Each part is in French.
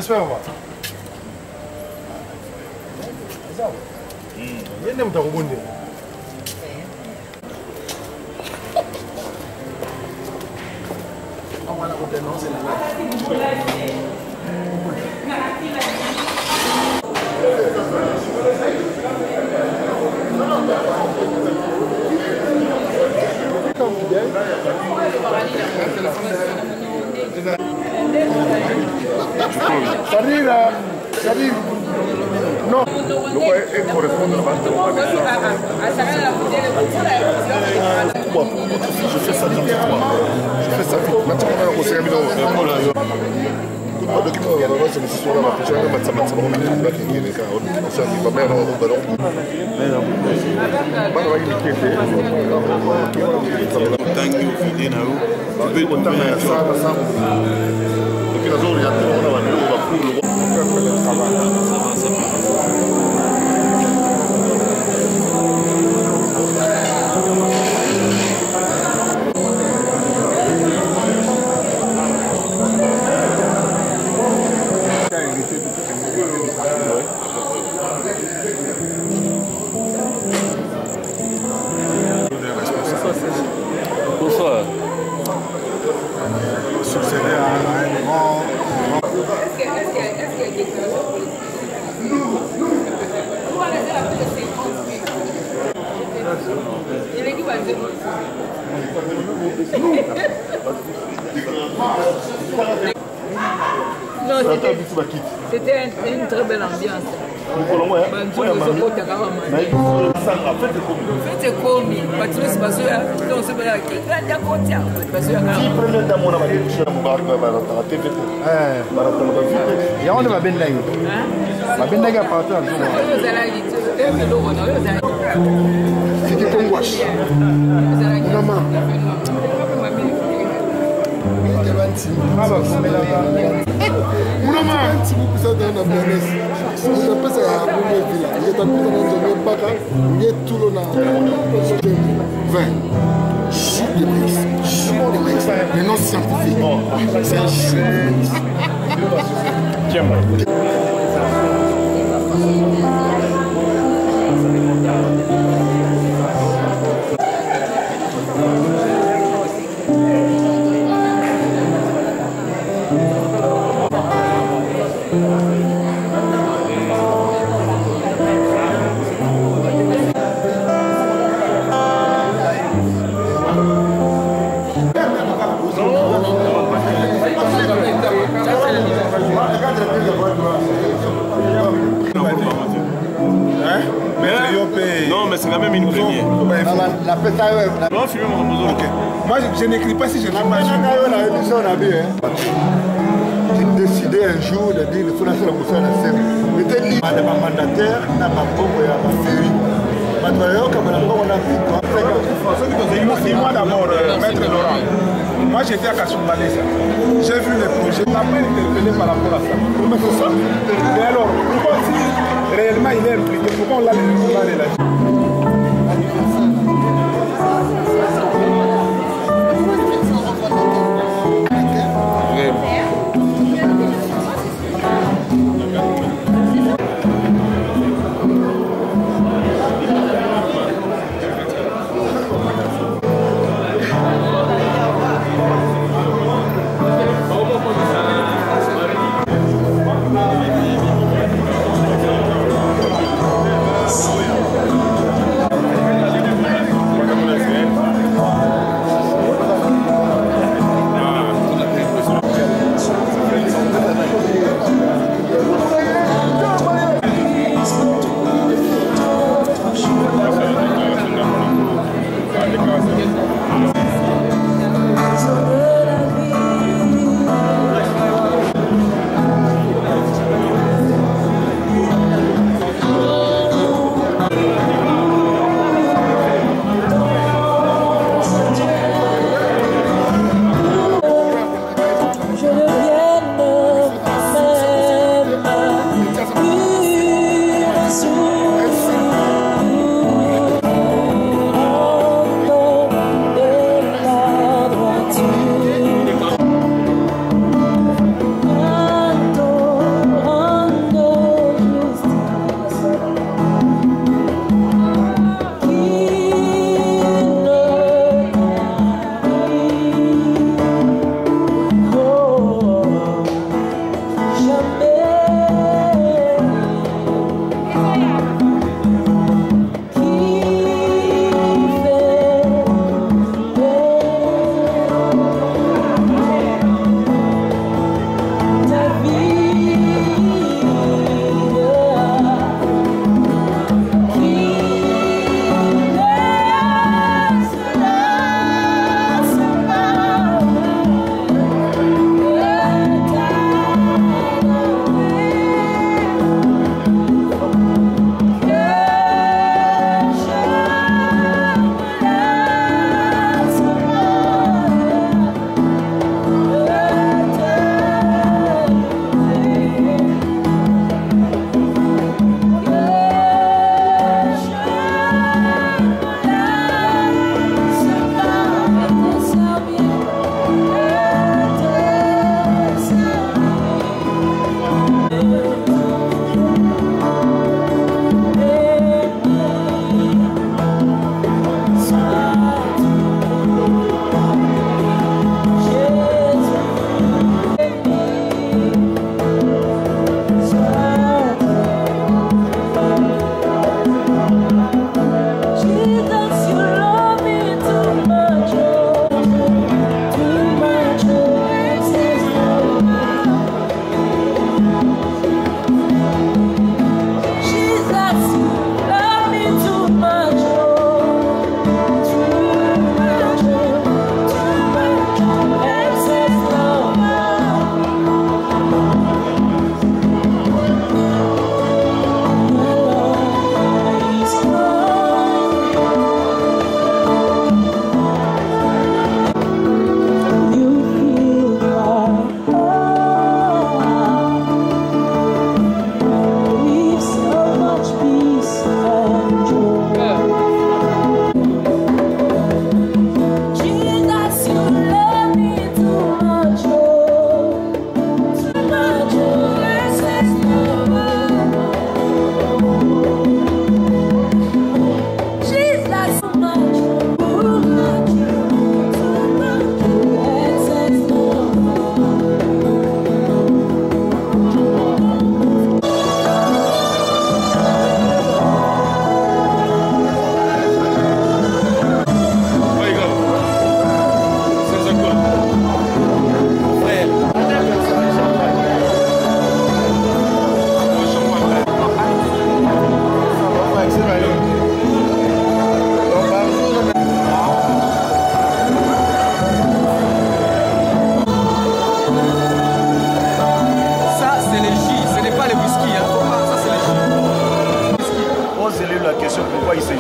transfert va. Yende mtakubonde. Amwana ko dénoncer la. Salir. Non. Donc, elle correspond à la base de je fais ça vite. Je fais ça vite. Maintenant, on s'est mis dans Bonsoir. Succéder à un grand... Non, c'était une très belle ambiance. Les noms scientifiques. C'est un chou. Non, mais c'est quand même une première. Moi, je n'écris pas si je n'ai pas. J'ai décidé un jour de dire qu'il faut lancer la mousson à la scène. J'étais libre. Je suis mandataire, je suis moi d'abord, Maître Laurent. Moi j'étais à Kasumbalesa. J'ai vu les projets. Je m'appelle interpellé par rapport à ça. C'est ça. Et alors, pourquoi si réellement il est impliqué, pourquoi on l'a relâché?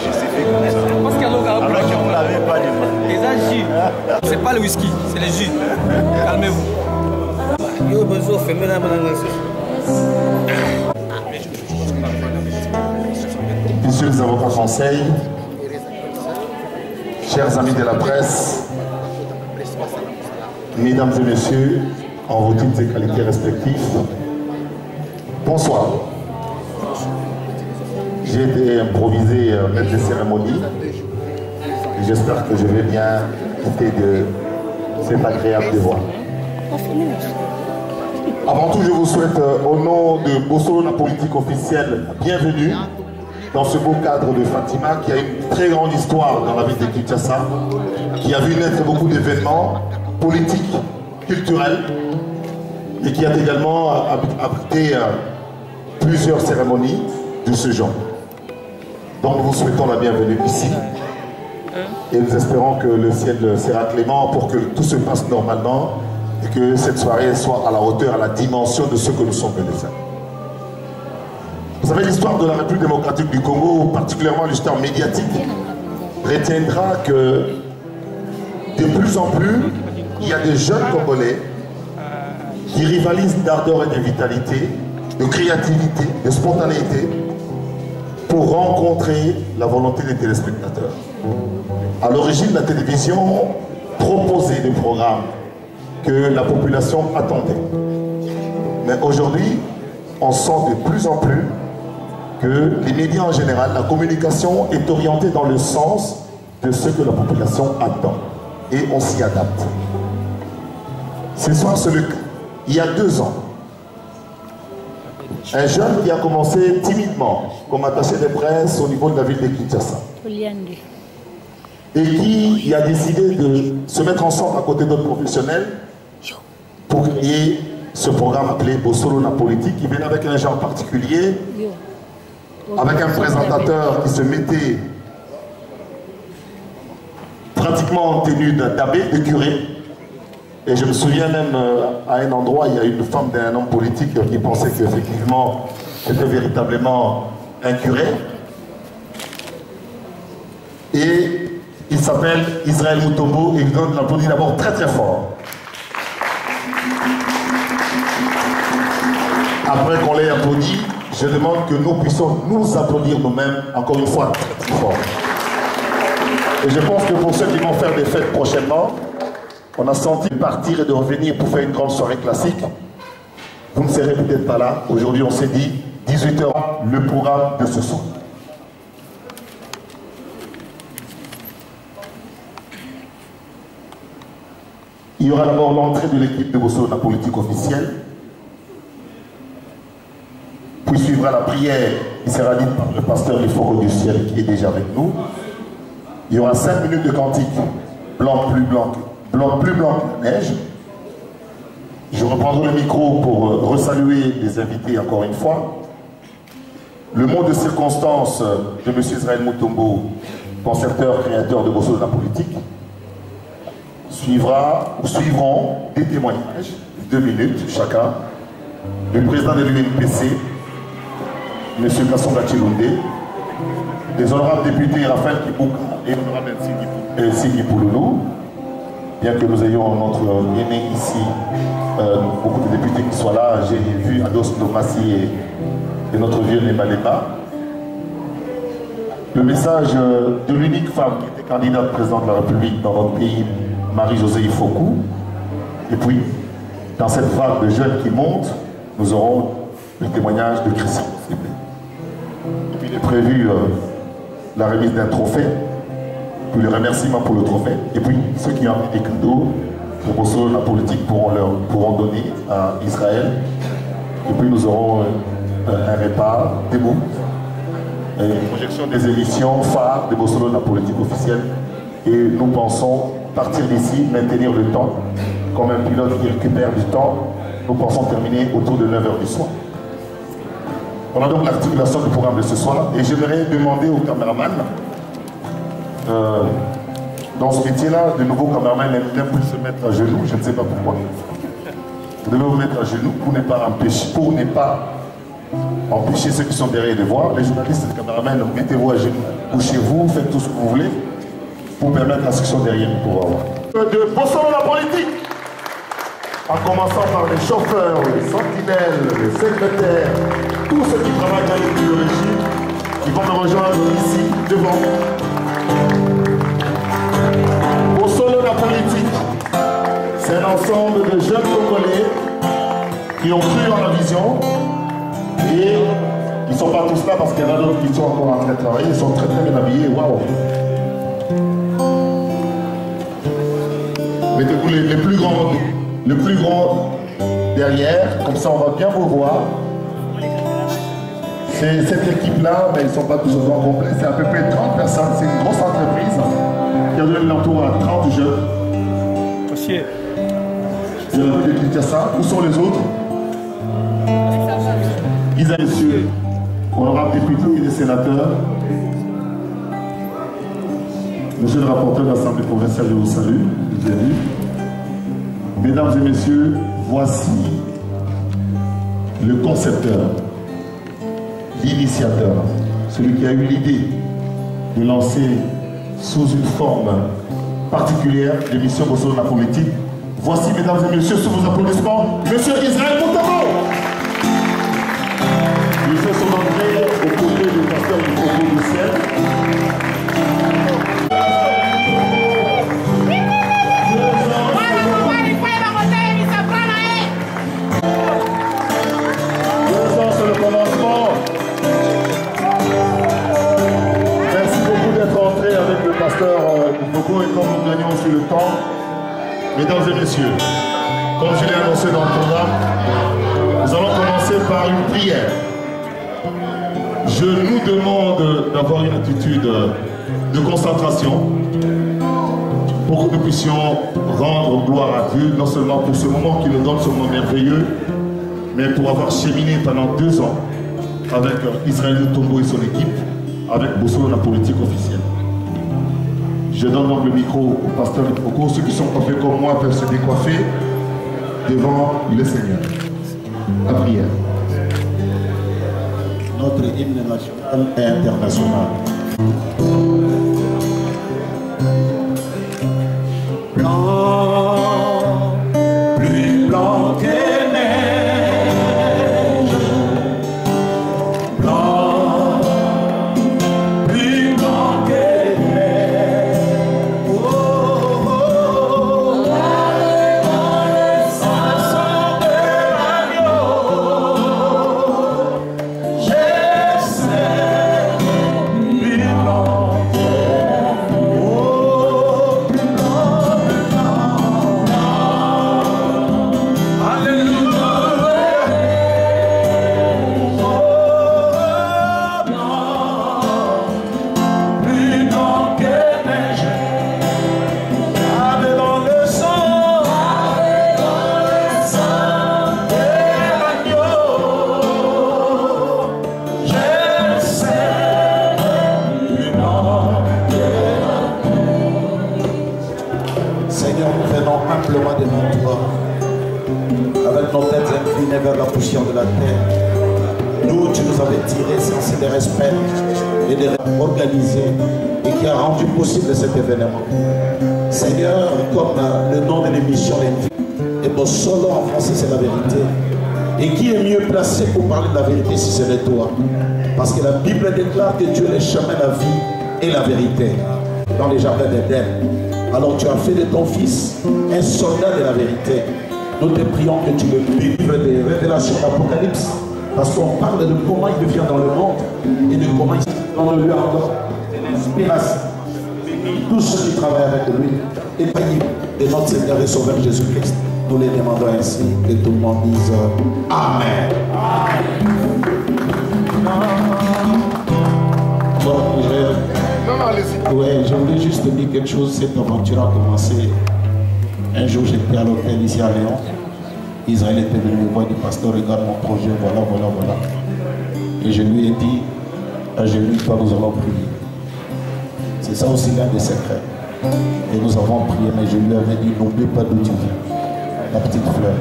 Parce qu'il y a l'eau alors qu'on ne l'avait pas demandé. Les jus. C'est pas le whisky, c'est les jus. Calmez-vous. Yo, bonjour, fais-moi la Messieurs les avocats conseils, chers amis de la presse, mesdames et messieurs, en vos titres et qualités respectifs, bonsoir. J'ai été improvisé maître de cérémonie. J'espère que je vais bien quitter de cet agréable devoir. Avant tout, je vous souhaite, au nom de Bossolo, la politique officielle, bienvenue dans ce beau cadre de Fatima qui a une très grande histoire dans la ville de Kinshasa, qui a vu naître beaucoup d'événements politiques, culturels, et qui a également abrité plusieurs cérémonies de ce genre. Donc nous vous souhaitons la bienvenue ici et nous espérons que le ciel sera clément pour que tout se passe normalement et que cette soirée soit à la hauteur, à la dimension de ce que nous sommes venus faire. Vous savez, l'histoire de la République démocratique du Congo, particulièrement l'histoire médiatique, retiendra que de plus en plus, il y a des jeunes Congolais qui rivalisent d'ardeur et de vitalité, de créativité, de spontanéité, pour rencontrer la volonté des téléspectateurs. À l'origine, la télévision proposait des programmes que la population attendait. Mais aujourd'hui, on sent de plus en plus que les médias en général, la communication est orientée dans le sens de ce que la population attend. Et on s'y adapte. Ce soir, il y a 2 ans, un jeune qui a commencé timidement comme attaché de presse au niveau de la ville de Kinshasa et qui a décidé de se mettre ensemble à côté d'autres professionnels pour créer ce programme appelé Bossolo la politique, qui vient avec un genre particulier, avec un présentateur qui se mettait pratiquement en tenue d'abbé, de curé. Et je me souviens même à un endroit, il y a une femme d'un homme politique qui pensait qu'effectivement c'était véritablement un curé. Et il s'appelle Israël Mutombo et il donne l'applaudit d'abord très très fort. Après qu'on l'ait applaudi, je demande que nous puissions nous applaudir nous-mêmes encore une fois très très fort. Et je pense que pour ceux qui vont faire des fêtes prochainement, on a senti partir et de revenir pour faire une grande soirée classique. Vous ne serez peut-être pas là. Aujourd'hui, on s'est dit 18 h, le programme de ce soir. Il y aura d'abord l'entrée de l'équipe de Bossolo, la politique officielle. Puis suivra la prière qui sera dite par le pasteur Iforo du ciel qui est déjà avec nous. Il y aura 5 minutes de cantique, blanc plus blanc. Blanc plus blanc que la neige. Je reprendrai le micro pour resaluer les invités encore une fois. Le mot de circonstance de M. Israël Mutombo, concepteur, créateur de Bossolo de la politique, suivront des témoignages, 2 minutes chacun, du président de l'UNPC, M. Kassonga Chilunde, des honorables députés Raphaël Kibouka et honorable Sigi Pouloulou. Bien que nous ayons notre aîné ici, beaucoup de députés qui soient là, j'ai vu Ados Domassi et notre vieux Nemaleba. Le message de l'unique femme qui était candidate présidente de la République dans notre pays, Marie-Josée Ifoku. Et puis, dans cette vague de jeunes qui montent, nous aurons le témoignage de Christian. Et puis, il est prévu la remise d'un trophée. Puis le remerciement pour le trophée. Et puis ceux qui ont des cadeaux pour Bossolo la politique pourront donner à Israël. Et puis nous aurons un repas debout. Une projection des émissions phares de Bossolo la politique officielle. Et nous pensons partir d'ici, maintenir le temps. Comme un pilote qui récupère du temps, nous pensons terminer autour de 9 h du soir. On a donc l'articulation du programme de ce soir. Et j'aimerais demander au caméraman. Dans ce métier-là, de nouveaux caméramans n'aiment plus se mettre à genoux, je ne sais pas pourquoi. Vous devez vous mettre à genoux pour ne pas empêcher, pour ne pas empêcher ceux qui sont derrière de voir. Les journalistes, les caméramans, mettez-vous à genoux, couchez-vous, faites tout ce que vous voulez pour permettre à ceux qui sont derrière de pouvoir voir. De Bossolo la politique, en commençant par les chauffeurs, les sentinelles, les secrétaires, tous ceux qui travaillent dans le régime, qui vont me rejoindre ici, devant. Bossolo la politique, c'est un ensemble de jeunes Congolais qui ont cru en la vision et ils ne sont pas tous là parce qu'il y en a d'autres qui sont encore en train de travailler, ils sont très très bien habillés, waouh! Mettez-vous les plus grands derrière, comme ça on va bien vous voir. C'est cette équipe-là, mais ils ne sont pas tous au grand complet, c'est à peu près 30 personnes, c'est une grosse entreprise qui a donné l'entour à 30 jeunes. Monsieur. De la ville de Kinshasa. Où sont les autres? Isaac, messieurs, honorables députés et des sénateurs, monsieur le rapporteur de l'Assemblée provinciale, je vous salue, bienvenue. Mesdames et messieurs, voici le concepteur, l'initiateur, celui qui a eu l'idée de lancer sous une forme particulière l'émission Bossolo la politique. Voici, mesdames et messieurs, sous vos applaudissements, monsieur Israël Moutamo. Il fait son entrée aux côtés du pasteur du Congo du ciel. C'est le commencement. Merci beaucoup d'être entré avec le pasteur du Congo et comme nous gagnons aussi le temps, mesdames et messieurs, comme je l'ai annoncé dans le programme, nous allons commencer par une prière. Je nous demande d'avoir une attitude de concentration pour que nous puissions rendre gloire à Dieu, non seulement pour ce moment qui nous donne ce moment merveilleux, mais pour avoir cheminé pendant 2 ans avec Israël Tombo et son équipe, avec Bossolo la politique officielle. Je donne donc le micro au pasteur de Foucault. Ceux qui sont coiffés comme moi peuvent se décoiffer devant le Seigneur. La prière. Notre hymne national et international. Blanc, plus blanc que neige. Blanc, plus blanc que neige. Oh, oh, oh. Allez dans le sang de l'agneau. Je sais, plus blanc que neige. Oh, plus blanc, plus blanc, blanc. Alléluia. Oh, blanc, plus blanc que neige. Allez dans le sang de l'agneau. Je sais, plus blanc que neige. Seigneur, nous venons humblement devant toi, avec nos têtes inclinées vers la poussière de la terre. Nous, tu nous avais tirés sans de respect et de organisé et qui a rendu possible cet événement. Seigneur, comme le nom de l'émission l'indique, et Bossolo en français c'est la vérité. Et qui est mieux placé pour parler de la vérité si ce n'est toi? Parce que la Bible déclare que Dieu est le chemin, la vie et la vérité dans les jardins d'Éden. Alors tu as fait de ton fils un soldat de la vérité. Nous te prions que tu le délivres des révélations d'Apocalypse, parce qu'on parle de comment il devient dans le monde et de comment il dans le lieu encore de l'inspiration. Tous ceux qui travaillent avec lui, épargnés de notre Seigneur et Sauveur Jésus-Christ. Nous les demandons ainsi, que tout le monde dise Amen. Bon, je voulais juste te dire quelque chose. Cette aventure a commencé. Un jour, j'étais à l'hôtel ici à Léon. Israël était venu me voir, du pasteur, regarde mon projet, voilà. Et je lui ai dit, à genoux, toi, nous allons prier. C'est ça aussi l'un des secrets. Et nous avons prié, mais je lui avais dit, n'oublie pas d'où tu viens. La petite fleur.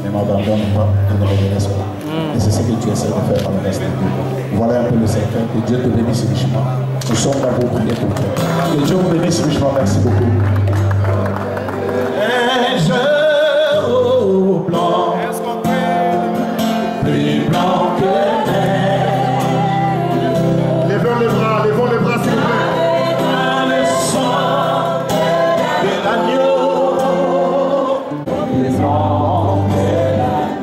Ne m'abandonne pas, ne me revenez pas. Et c'est ce que tu essaies de faire dans le reste de Dieu. Voilà un peu le secret. Que Dieu te bénisse richement. Nous sommes là pour prier pour toi. Que Dieu vous bénisse richement. Merci beaucoup. Et je au blanc, plus blanc que neige. Levons les bras, s'il vous plaît. Le sang de l'agneau, le sang de l'agneau.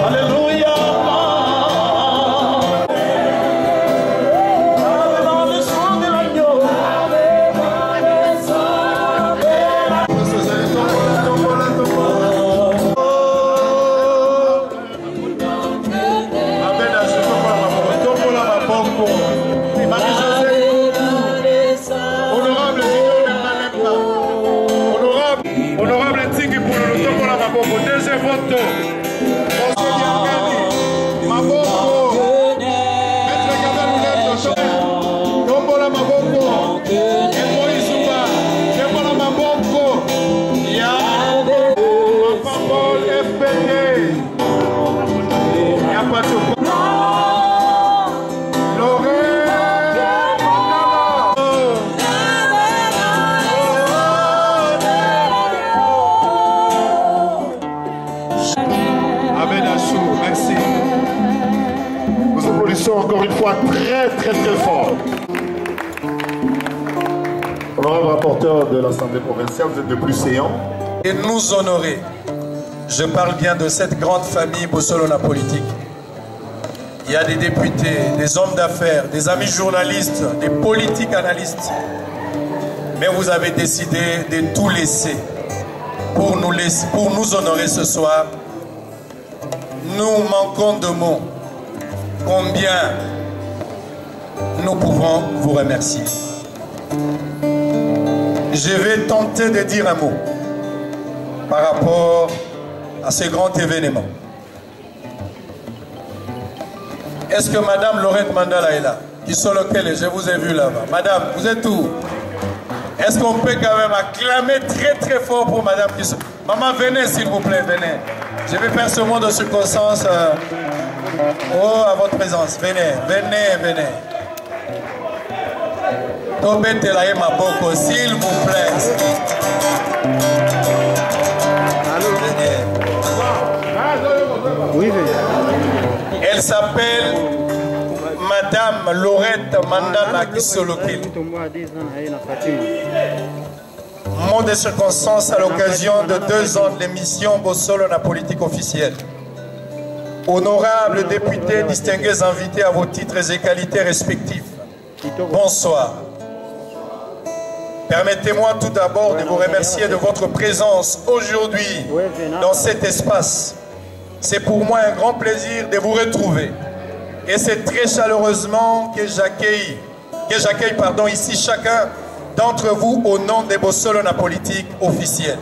Alléluia. Dans le sang de l'agneau. Honorable Tiki pour le Tokola Maboko, deuxième voto. Monsieur Yangani, Maboko, Maître Gabriel Tombola Maboko, Eboy Zuba, Tombola Maboko, Yangani, Mapambol FPD, Yapatou. Merci. Nous applaudissons encore une fois très fort. Honorable rapporteur de l'Assemblée provinciale, vous êtes le plus séant. Et nous honorer. Je parle bien de cette grande famille Bossolona politique. Il y a des députés, des hommes d'affaires, des amis journalistes, des politiques analystes. Mais vous avez décidé de tout laisser pour nous honorer ce soir. Nous manquons de mots. Combien nous pouvons vous remercier. Je vais tenter de dire un mot par rapport à ce grand événement. Est-ce que Madame Laurette Mandala est là? Qui sont lequel? Je vous ai vu là-bas. Madame, vous êtes où? Est-ce qu'on peut quand même acclamer très fort pour Madame Kisso? Maman, venez s'il vous plaît, venez. Je vais faire ce mot de circonstance à votre présence. Venez. Tobetelaye Maboko, s'il vous plaît. Oui, elle s'appelle Madame Laurette Mandala Kisolokil. Mot de circonstance à l'occasion de 2 ans de l'émission Bossolo la politique officielle. Honorables députés, distingués invités à vos titres et qualités respectifs. Bonsoir. Permettez-moi tout d'abord de vous remercier de votre présence aujourd'hui dans cet espace. C'est pour moi un grand plaisir de vous retrouver. Et c'est très chaleureusement que j'accueille ici chacun d'entre vous au nom des Bossolona politique officielle.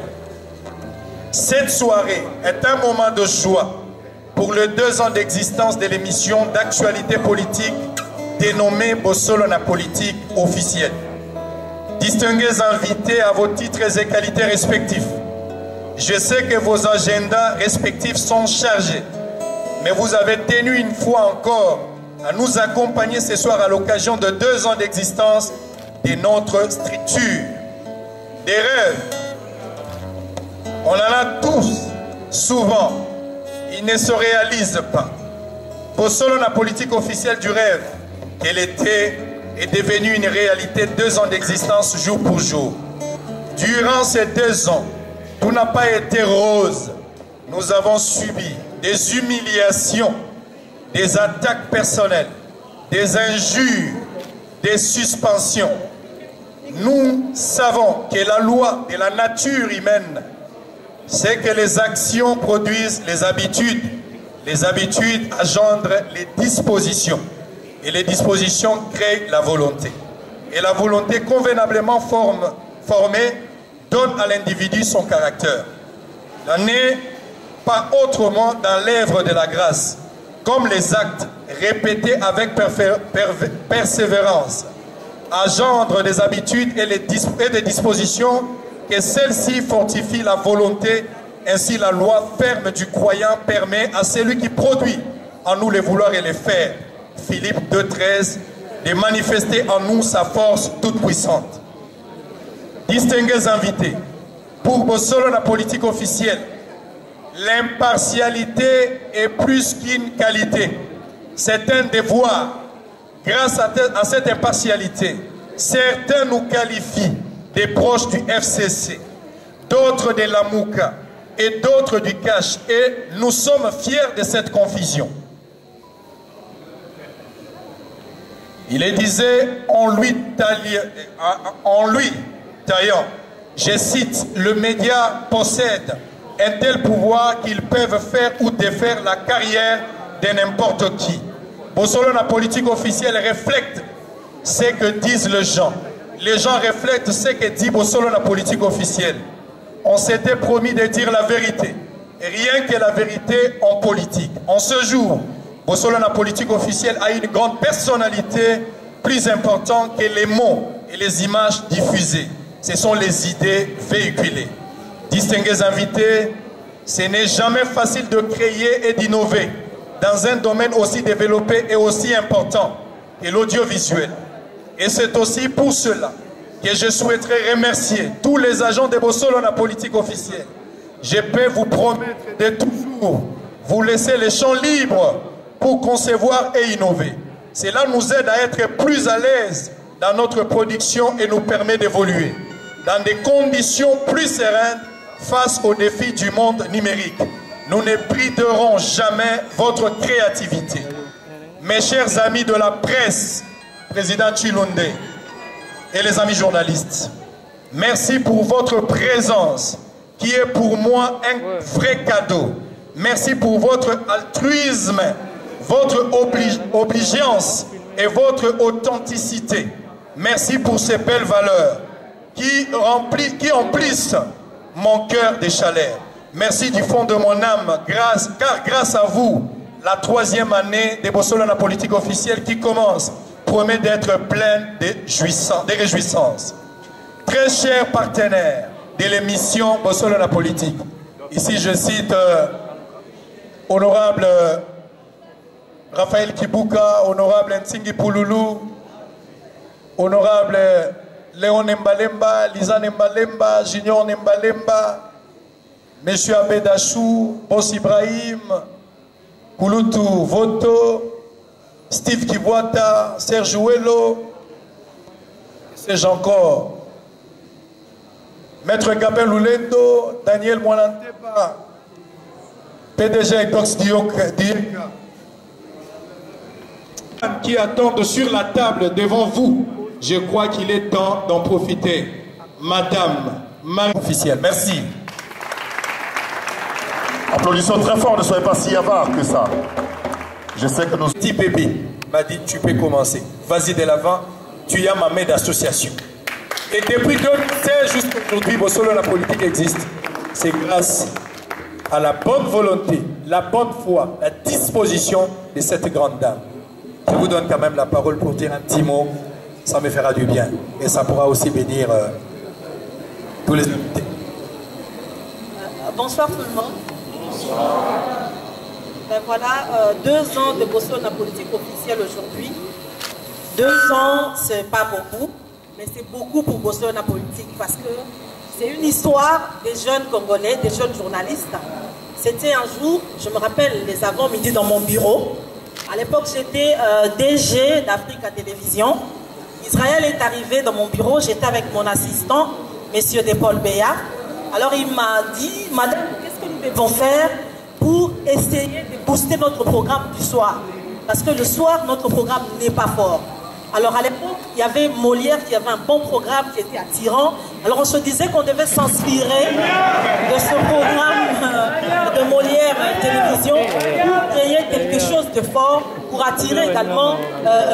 Cette soirée est un moment de joie pour les 2 ans d'existence de l'émission d'actualité politique dénommée Bossolona politique officielle. Distingués invités à vos titres et qualités respectifs, je sais que vos agendas respectifs sont chargés, mais vous avez tenu une fois encore à nous accompagner ce soir à l'occasion de 2 ans d'existence de notre structure. Des rêves, on en a tous, souvent, ils ne se réalisent pas. Pour selon la politique officielle du rêve, qu'elle était est devenue une réalité 2 ans d'existence jour pour jour. Durant ces 2 ans, tout n'a pas été rose. Nous avons subi des humiliations, des attaques personnelles, des injures, des suspensions. Nous savons que la loi de la nature humaine, c'est que les actions produisent les habitudes engendrent les dispositions, et les dispositions créent la volonté. Et la volonté convenablement formée donne à l'individu son caractère. Il n'est pas autrement dans l'œuvre de la grâce, comme les actes répétés avec persévérance engendrent des habitudes et des dispositions que celle-ci fortifie la volonté, ainsi la loi ferme du croyant permet à celui qui produit en nous les vouloir et les faire, Philippe 2,13, de manifester en nous sa force toute puissante. Distingués invités, pour Bossolo la politique officielle, l'impartialité est plus qu'une qualité, c'est un devoir. Grâce à cette impartialité, certains nous qualifient des proches du FCC, d'autres de la Mouka et d'autres du Cash, et nous sommes fiers de cette confusion. Il est disait en lui taillant, je cite, le média possède un tel pouvoir qu'ils peuvent faire ou défaire la carrière de n'importe qui. Bossolo, la politique officielle reflète ce que disent les gens. Les gens reflètent ce que dit Bossolo, la politique officielle. On s'était promis de dire la vérité. Et rien que la vérité en politique. En ce jour, Bossolo, la politique officielle a une grande personnalité plus importante que les mots et les images diffusées. Ce sont les idées véhiculées. Distingués invités, ce n'est jamais facile de créer et d'innover dans un domaine aussi développé et aussi important que l'audiovisuel. Et c'est aussi pour cela que je souhaiterais remercier tous les agents de Bossolo la politique officielle. Je peux vous promettre de toujours vous laisser les champs libres pour concevoir et innover. Cela nous aide à être plus à l'aise dans notre production et nous permet d'évoluer dans des conditions plus sereines face aux défis du monde numérique. Nous ne briderons jamais votre créativité. Mes chers amis de la presse, Président Chilunde et les amis journalistes, merci pour votre présence qui est pour moi un vrai cadeau. Merci pour votre altruisme, votre obligeance et votre authenticité. Merci pour ces belles valeurs qui emplissent mon cœur de chaleur. Merci du fond de mon âme, car grâce à vous, la 3e année de Bossolo la politique officielle qui commence promet d'être pleine de réjouissances. Très chers partenaires de l'émission Bossolo la politique, ici je cite honorable Raphaël Kibuka, honorable Nsingi Pouloulou, honorable Léon Nembalemba, Lisa Nembalemba, Junior Nembalemba, Monsieur Abedachou, Boss Ibrahim, Kouloutou Voto, Steve Kibwata, Serge Ouello, sais-je encore, Maître Gabin Loulendo, Daniel Mwananteba, PDG Dox Dieka, qui attendent sur la table devant vous. Je crois qu'il est temps d'en profiter. Madame Marie officielle, merci. Applaudissons très fort, ne soyez pas si avares que ça. Je sais que nous... Petit bébé m'a dit, tu peux commencer. Vas-y de l'avant, tu as ma main d'association. Et depuis 2016 jusqu'à aujourd'hui, Bossolo la politique existe. C'est grâce à la bonne volonté, la bonne foi, la disposition de cette grande dame. Je vous donne quand même la parole pour dire un petit mot. Ça me fera du bien. Et ça pourra aussi bénir tous les invités. Bonsoir tout le monde. Ben voilà, 2 ans de Bossolo la politique officielle aujourd'hui. 2 ans, c'est pas beaucoup, mais c'est beaucoup pour Bossolo la politique parce que c'est une histoire des jeunes Congolais, des jeunes journalistes. C'était un jour, je me rappelle, les avant-midi dans mon bureau. À l'époque, j'étais DG d'Africa Télévision. Israël est arrivé dans mon bureau, j'étais avec mon assistant, monsieur Paul Béa. Alors il m'a dit, madame, qu'est-ce que nous devons faire pour essayer de booster notre programme du soir? Parce que le soir, notre programme n'est pas fort. Alors à l'époque, il y avait Molière qui avait un bon programme qui était attirant. Alors on se disait qu'on devait s'inspirer de ce programme de Molière Télévision pour créer quelque chose de fort, pour attirer également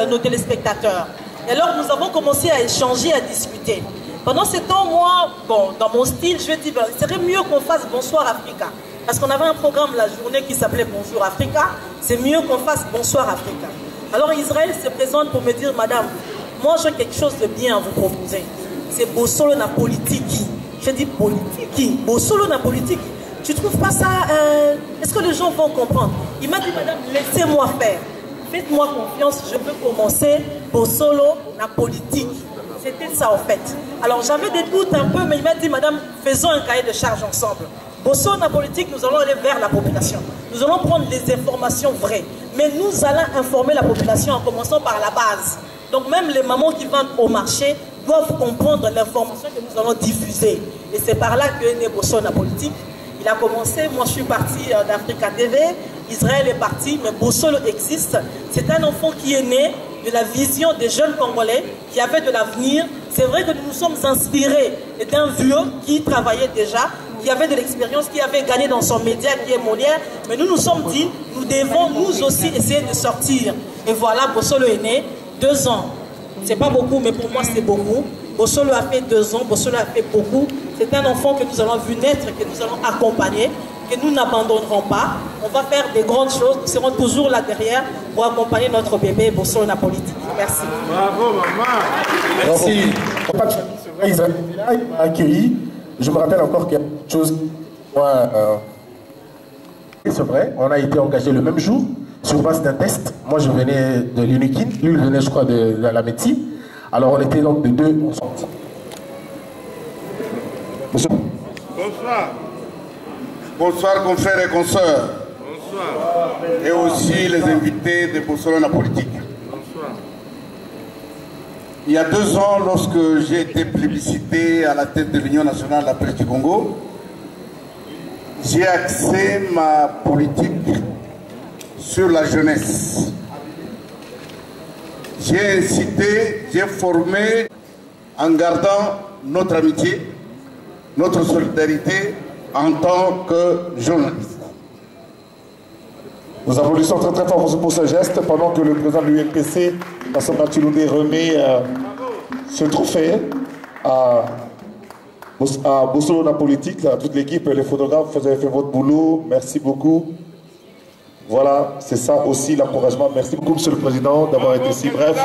nos téléspectateurs. Et alors nous avons commencé à échanger, à discuter. Pendant ce temps, moi, bon, dans mon style, je dis, ben, il serait mieux qu'on fasse Bonsoir Africa. Parce qu'on avait un programme la journée qui s'appelait Bonjour Africa. C'est mieux qu'on fasse Bonsoir Africa. Alors Israël se présente pour me dire, madame, moi j'ai quelque chose de bien à vous proposer. C'est Bossolo la politique. J'ai dit politique, Bossolo na politique. Tu trouves pas ça, est-ce que les gens vont comprendre? Il m'a dit, madame, laissez-moi faire. Faites-moi confiance, je peux commencer Bossolo na politique. C'était ça en fait. Alors j'avais des doutes un peu, mais il m'a dit, madame, faisons un cahier de charge ensemble. Bossolo na politique, nous allons aller vers la population. Nous allons prendre les informations vraies. Mais nous allons informer la population en commençant par la base. Donc même les mamans qui vendent au marché doivent comprendre l'information que nous allons diffuser. Et c'est par là que est né Bossolo na politique. Il a commencé, moi je suis partie d'Africa TV, Israël est parti, mais Bossolo existe. C'est un enfant qui est né de la vision des jeunes Congolais qui avaient de l'avenir. C'est vrai que nous nous sommes inspirés d'un vieux qui travaillait déjà, qui avait de l'expérience, qui avait gagné dans son média, qui est Molière. Mais nous nous sommes dit, nous devons nous aussi essayer de sortir. Et voilà, Bossolo est né, 2 ans. C'est pas beaucoup, mais pour moi c'est beaucoup. Bossolo a fait 2 ans, Bossolo a fait beaucoup. C'est un enfant que nous allons vu naître, que nous allons accompagner, que nous n'abandonnerons pas. On va faire des grandes choses, nous serons toujours là derrière pour accompagner notre bébé Bossolo na politique. Merci. Bravo maman. Merci. C'est vrai, Israël m'a accueilli. Je me rappelle encore qu'il y a quelque chose. C'est vrai, on a été engagés le même jour sur base d'un test. Moi je venais de l'Unikin, lui il venait je crois de la médecine. Alors on était donc de 2 ensemble. Bonsoir. Bonsoir confrères et consoeurs. Bonsoir. Et aussi les invités de Bossolo na politique. Bonsoir. Il y a 2 ans, lorsque j'ai été plébiscité à la tête de l'Union nationale de la presse du Congo, j'ai axé ma politique sur la jeunesse. J'ai incité, j'ai formé en gardant notre amitié, notre solidarité en tant que journaliste. Nous applaudissons très très fort pour ce geste pendant que le président de l'UNPC, Nassama Chiloudé, remet ce trophée à Bossolo na politique, à toute l'équipe, les photographes, vous avez fait votre boulot, merci beaucoup. Voilà, c'est ça aussi l'encouragement. Merci beaucoup, Monsieur le Président, d'avoir été si bref.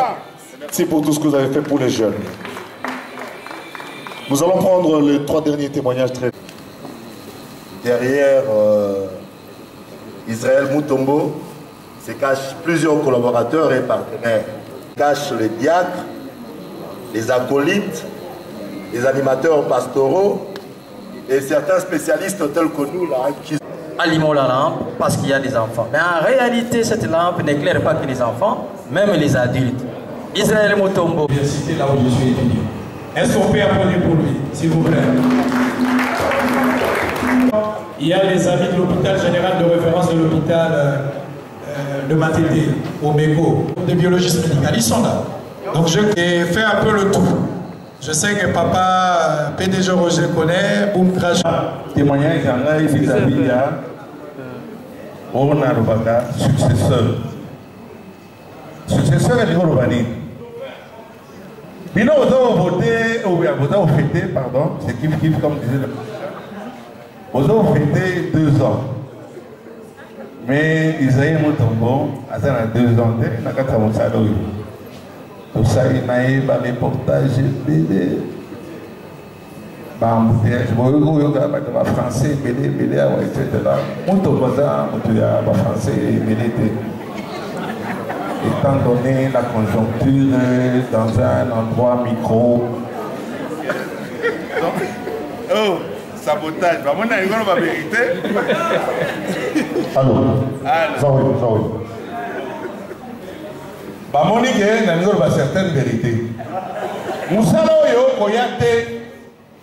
Merci pour tout ce que vous avez fait pour les jeunes. Nous allons prendre les 3 derniers témoignages très... Derrière Israël Mutombo se cachent plusieurs collaborateurs et partenaires. Cachent les diacres, les acolytes, les animateurs pastoraux et certains spécialistes tels que nous là, qui... Allumons la lampe parce qu'il y a des enfants. Mais en réalité, cette lampe n'éclaire pas que les enfants, même les adultes. Israël Mutombo. L'université là où je suis étudié. Est-ce qu'on peut applaudir pour lui, s'il vous plaît? Il y a les amis de l'hôpital général de référence de l'hôpital de Matete, au Bégo, des biologistes médicaux. Ils sont là. Donc je fais un peu le tour. Je sais que papa, PDG Roger connaît, Boum Crash. Témoignage vis-à-vis de Orna Robaka, successeur. Successeur est Robani. Mais non, on a voté, pardon, c'est qui comme disait le... Nous avons fêté 2 ans. Mais Isaïe Mutombo, à 2 ans, il a fait un salon. Tout ça, il a eu des reportages, des embouteillages, des français, etc. Mutombo, des français, étant donné la conjoncture dans un endroit micro. Oh! Sabotage. On a une grande vérité. Allô. Jean-Oui. Monique, il y a une certaine vérité. Nous savons que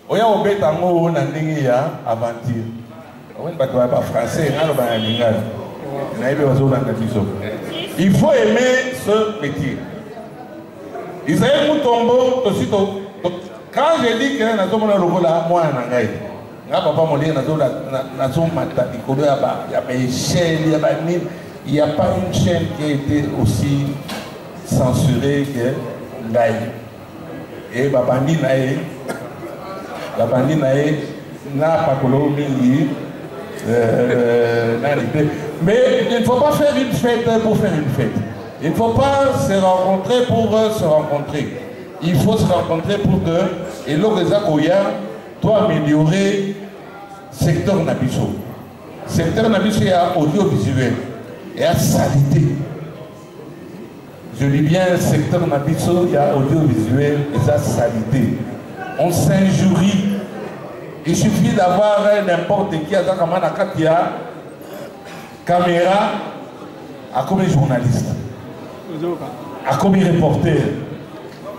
Oya Obetango Nandingia aventure. Il faut aimer ce métier. Israël Mutombo, quand je dis que nous sommes là, moi, papa Molière, il n'y a pas une chaîne qui a été aussi censurée que Ngaï. Et Babandi Nae n'a pas colombie. Mais il ne faut pas faire une fête pour faire une fête. Il ne faut pas se rencontrer pour se rencontrer. Il faut se rencontrer pour que, et l'Orezakoya, doit améliorer le secteur Nabiso. Le secteur Nabiso, il y a audiovisuel, il y a saleté. Je dis bien, le secteur Nabiso, il y a audiovisuel et il y a saleté. On s'injurie. Il suffit d'avoir n'importe qui à Katia, caméra, à comme journaliste, à comme reporter,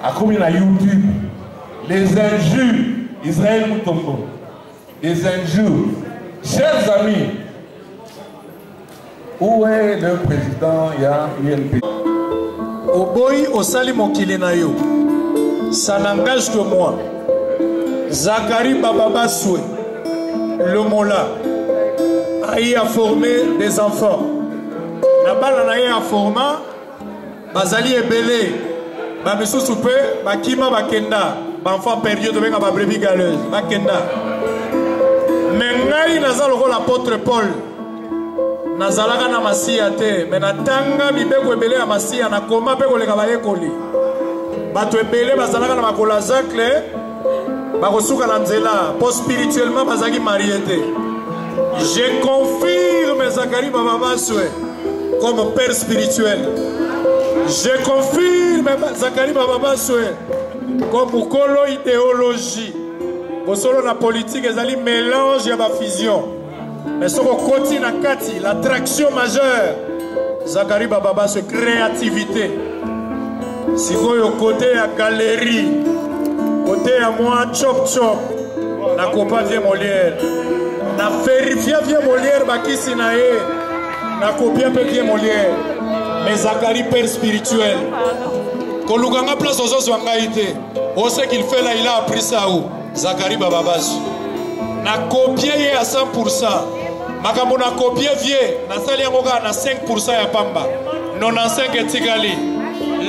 à comme YouTube. Les injures, Israël Moutombo, les injures. Chers amis, où est le président UNP? Au boy, au Salim Kilinayo, ça n'engage que moi. Zakari Bababa Soué, le Mola, a formé des enfants. Nabal a formé, Bazali Ebele, Bamisou Soupé, Bakima Bakenda, enfant période de ma brebis galeuse, Bakenda. Mais ngai nazalo ko l'apôtre Paul. Nazalaka na masia te, mais natanga bibeko ebele ya masia na koma pe ko leka ba yekoli. Bato ebele bazalaka na makola zakle, bakosuka na nzela, po spirituellement bazaki marié te. Je confirme Zakari Bababa Soué comme père spirituel. Je confirme Zakari Bababa Soué comme mukolo idéologie. Bosolo na politique ezali mélange ya ba fusion. Mais ce qu'on continue à Kati, l'attraction majeure, Zakari Bababa, c'est créativité. Si vous êtes côté à galerie, côté à moi, chop chop, na copa vient Molière, na vérifia vient Molière, bakisi na e, na copia pe vient Molière. Mais Zakari père spirituel. Quand l'Ouganga place aux autres wangaïté, on sait qu'il fait là, il a appris ça où? Zakari Bababa. Na copié à 100%. Makambo na copié vieux, na sali yangoka na 5% ya pamba. 95 etikali.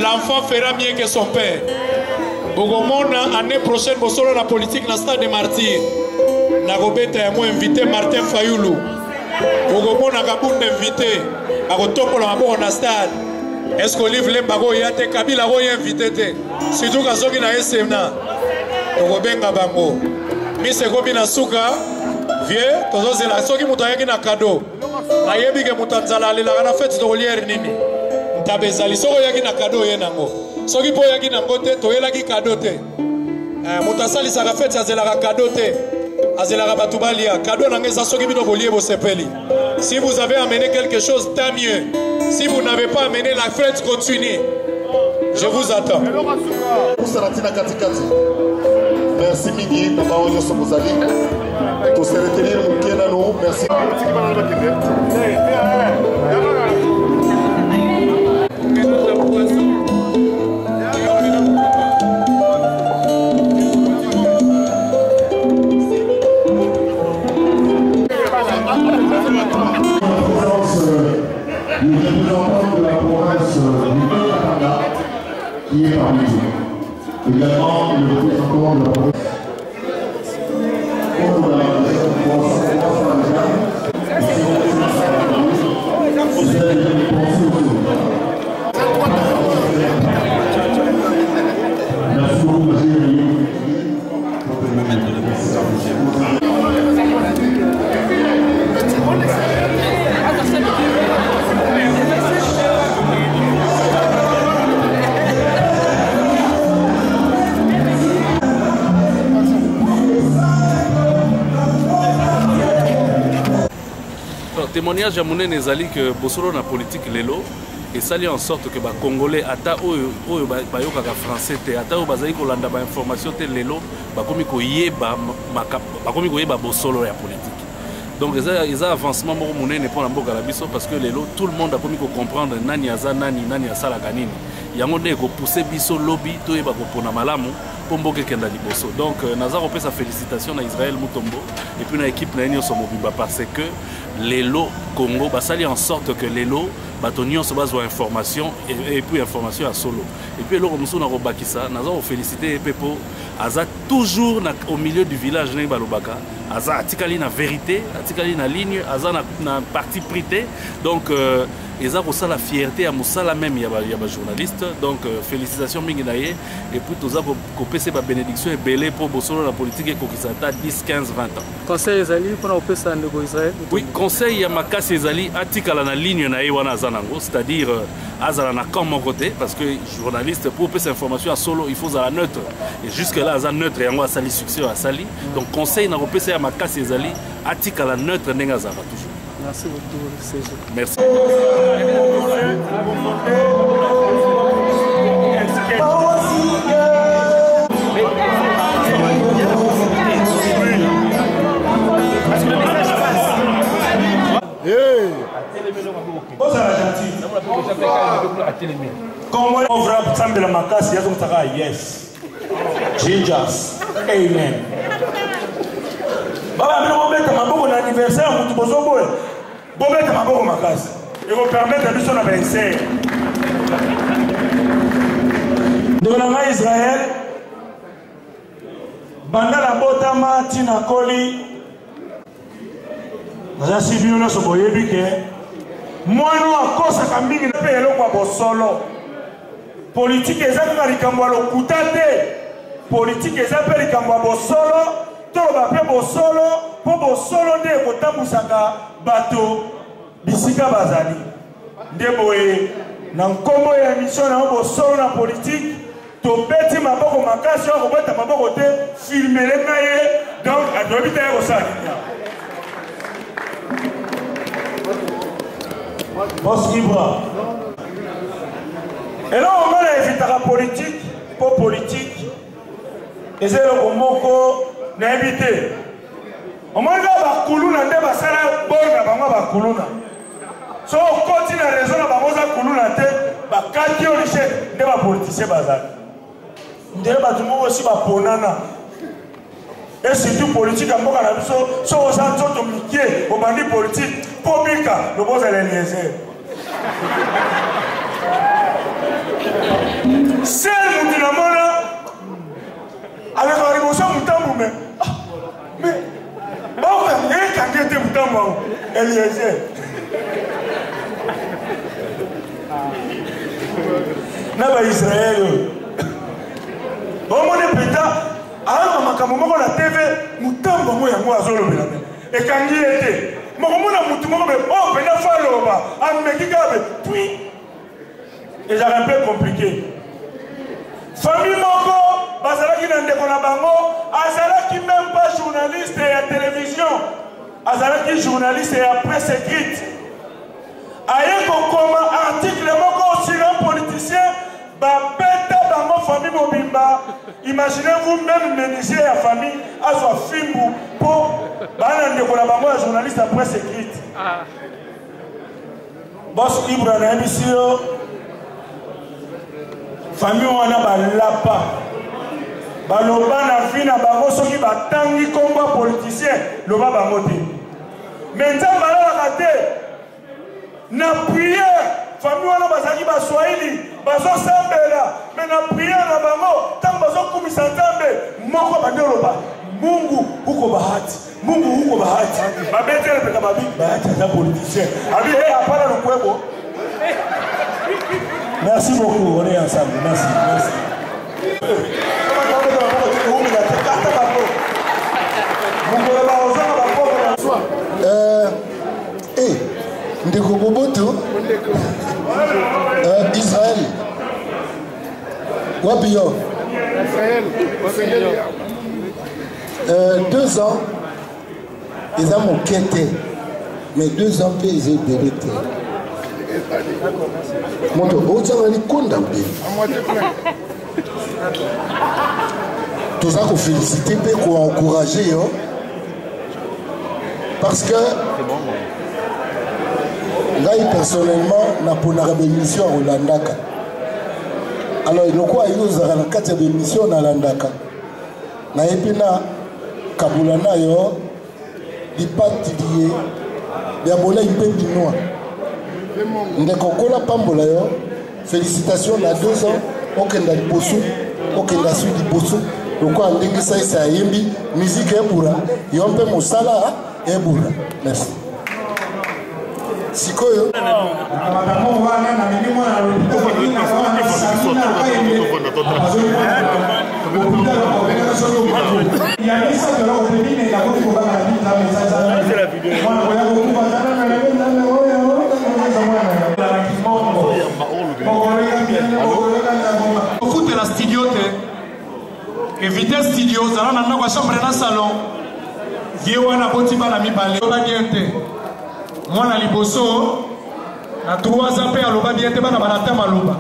L'enfant fera mieux que son père. Bogomona année prochaine bosolo la politique na stade de martyrs. Na robeta ya mo invité Martin Fayoulou. Bogomona kabunda invité. Bakotombo la maboko na stade. Est-ce que livre lembago yate Kabila go invité te. Surtout kazoki na SMNA. Okobenga bango. Mise gobi na suka vieux tozozela soki mutu ayaki na cadeau ayebi ke mutu anzala alelaka na fete tokoliere nini ntabezali soko oyaki na cadeau ye nango soki mpo oyaki nango te toyelaki cadeau te mutu asalisaka fete azelaka cadeau te azelaka bato balia cadeau nango eza soki bino bolie bosepeli. Si vous avez amené quelque chose, tant mieux. Si vous n'avez pas amené, la fête continue. Je vous attends. Merci Mingi, Nabao Yosso Mozali. Tous les retenir, Moukienano, merci. Le représentant de la province du Katanga qui est parmi nous. Également le représentant de la province. témoignage à Mouné Nezali que Bosolo na politique lelo et ça en sorte que les Congolais ata oyo bayokaka français te ata oyo bazali kolanda ba information te lelo bakomi koyeba Bosolo ya politique. Donc les avancements moko munene pour mboka la biso parce que lelo tout le monde a komi ko comprendre nani aza nani asala kanini. Yango nde ko pousser biso lobby to yeba ko pona malamu pour mboka kenda liboso. Donc nazaro pe sa félicitation à Israël Moutombo et puis na équipe na nyonso mobimba parce que lelo Congo basali en sorte que lelo batonio se base information et puis information à solo. Et puis lelo musu na robakisa nazaro féliciter Pepo aza toujours au milieu du village na balobaka aza atikali na vérité atikali na ligne aza na parti prité donc eza kosala fierté ya mosala même ya bajournaliste. Donc félicitations mingi na ye, et puis toza kopesa babénédiction ebele mpo bosolo na politique ekokisa ata 10, 15, 20 ans. Conseil ezali mpona kopesa ndeko Israël? Oui, conseil ya makasi ezali atikala na ligne na ye wana aza nango, c'est-à-dire azala na camp mon côté, parce que journaliste pour kopesa information à solo il faut zala neutre, et jusque là aza neutre yango asali succès asali. Donc conseil na kopesa ya makasi ezali atikala neutre ndenge azala toujours. Merci beaucoup, César. Merci. Comment on va sambela la makasi yazo mtaka yes. Jesus. Amen. Baba mbele bobeta maboko na anniversaire mutu bozoboye. Bobeta maboko makasi. Et vous permettre biso na bense. De la Israël banda la botama tina koli. Nasi biona so boyebi ke mwana akosa kambingi na pe eloko bosolo. Politique ezaka likambo lokuta te. Politique ezaka likambo bosolo. Toloba pe bosolo, po bosolo nde ekotambusaka bato bisika bazali. Nde boye na nkombo ya émission na bosolo na politique tobeti maboko makasi ya kobeta maboko te filmele na ye, donc adobita ya kosala. Boss Ibra. Et là on va éviter politique, pour politique. Et c'est le moko na éviter. On va ba kuluna nde basala bona bango ba kuluna. So continue na raison na bango za kuluna te ba kati o lishe nde ba politicien bazali. Nde ba tumo aussi ba ponana. Et surtout politique à mboka na biso so oza nzoto mikie o bandi politique pomika le boza l'Élysée. C'est mon dinamona avec la révolution mutambu mais bon et quand était mutambu Élysée. Na ba Israël. Bon mon péta alors makambo moko na TV mutambo mo yango azolobela me ekangi ete moko mona mutu moko be oh pena faloba ameki gabe puis et ça un peu compliqué famille moko bazalaki na ndeko na bango azalaki même pas journaliste ya télévision azalaki journaliste ya presse écrite aye kokoma article moko sur un politicien bapeta bango famille mobimba. Imaginez-vous même menuisier à famille à son film pour bana ndeko na bango journaliste à presse écrite. Boss Ibra na émission famille wana balapa baloba na vie na bango soki batangi komba politicien loba bango te. Mais nzamba la te na prière famille wana bazaki ba Swahili bazo sambela mais na prière na bango tant bazo kumisa nzambe moko bandoloba Mungu huko bahati Mungu huko bahati babetele peka babi bahati za politicien abi hapana lukwebo. Merci beaucoup, on est ensemble. Merci, merci. Ndeko Boboto Israël Wapio Israël 2 ans ils ont mon quête mais 2 ans ils ont délité moto ozanga likonda mbeli toza ko féliciter pe ko encourager yo parce que ngai personnellement na ponaka bémission à Olandaka alors iloko ayozaka na kati ya bémission na landaka na epina kabula na yo lipati liye ya bola mpe binoa ndeko kola pambola yo félicitations na 2 ans okenda liboso okenda sudi liboso loko ndenge saisa yembi musique ebura yo mpe mosala ebura. Merci. sikoyo okutela studio te évite studio ozala na ndako ya chambre na salon vie wana boti bana mibale aloba bien te mwana liboso na 3 ans mpe aloba bien te bana banata maloba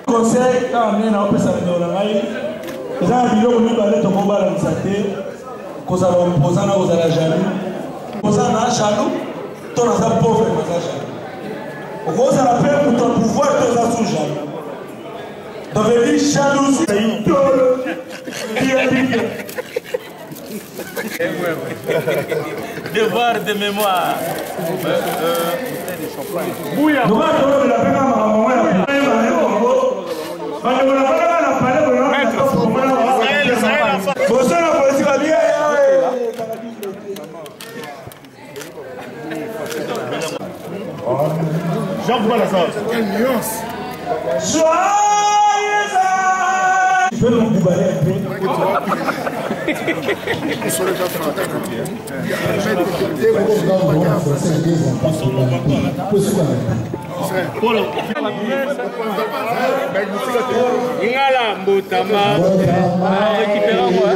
conseil kaka ndenge naopesa bendeko na ngai eza na biloko mibale tokobalanisa te kozala opposant na kozala jaloux opposant na jaloux to naza pauvre naza jaloux okozala mpe moto ya pouvoir to oza sous jaloux donc ebi jalousie idole diabike devoir de mémoire Jean Balassan. Quelle nuance. Je peux donc déballer un peu. Ingala Mbotama récupérant moi.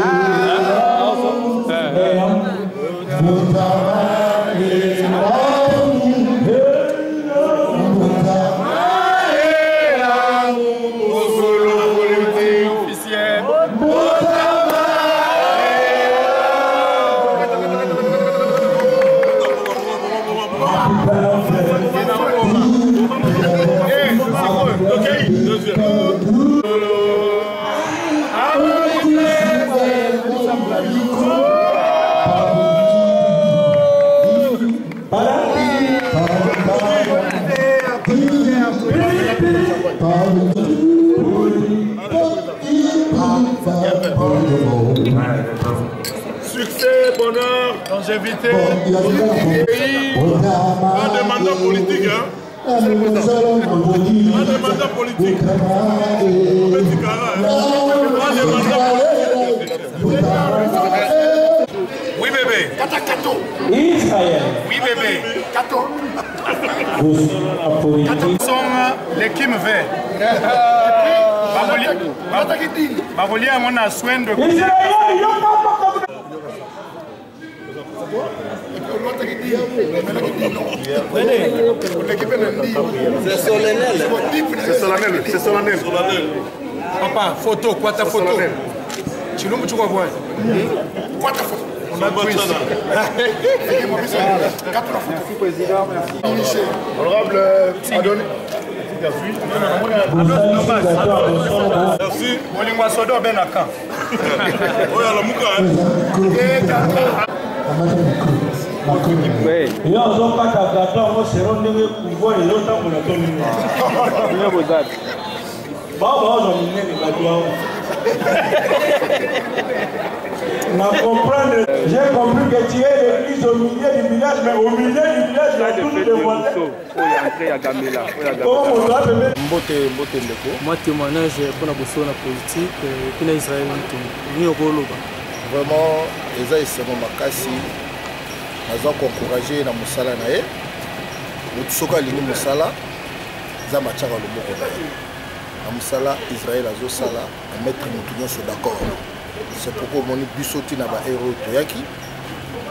Succès, bonheur, longévité, pays, un demandeur politique, hein? Un demandeur politique. Petit cara, hein? Un demandeur politique. Oui, bébé. Kata-kato. Israël. Oui, bébé. Kato. Politique. Sont les Kim verts. Barolia a mon soin de. C'est solennel. C'est solennel. Papa, photo, quoi ta photo? Tu l'as quoi voir? Quoi ta photo? On a besoin. Honorable Adonné. Merci. Molingwa Sodo Benaka. Oya la muka. Yo ozopata gato yango sero ndenge pouvoir ezotambola to nini ine bozati bao ozwa minene gato yango na comprendre j'ai compris que tu es l'église au milieu du village mais au milieu du village il y a toujours des voitures mbote ndeko moi témoignage mpona bosolo na politique epi na Israël nini okoloba vraiment eza esengo makasi naza koencourage na mosala na ye motu soki alingi mosala eza matiaka loboko na ye na mosala Israël azosala na mettre motu nyonso d'accord c'est pourquoi omoni biso ntina bahéros toyaki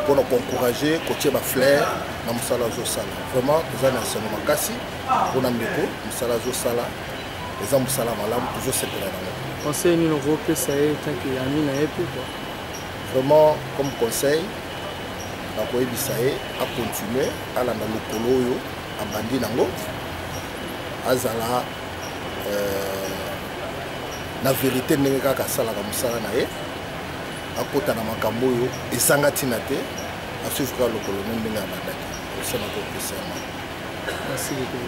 mpona koencourage kotie baflair na mosala azosala vraiment eza na esengo makasi mpona ndeko mosala azosala eza mosala malamu tozosepela nango conseil nini okopesa ye tanke ami na ye mpe quoi vraiment comme conseil nakoyebisa ye acontinue alanda lokolo oyo abandi nango azala na vérité ndenge kaka asalaka mosala na ye akota na makambo oyo esanga ntina te asuivre kaka lokolo ne ndenge abandaki osana kopesa yango. Merci beaucoup.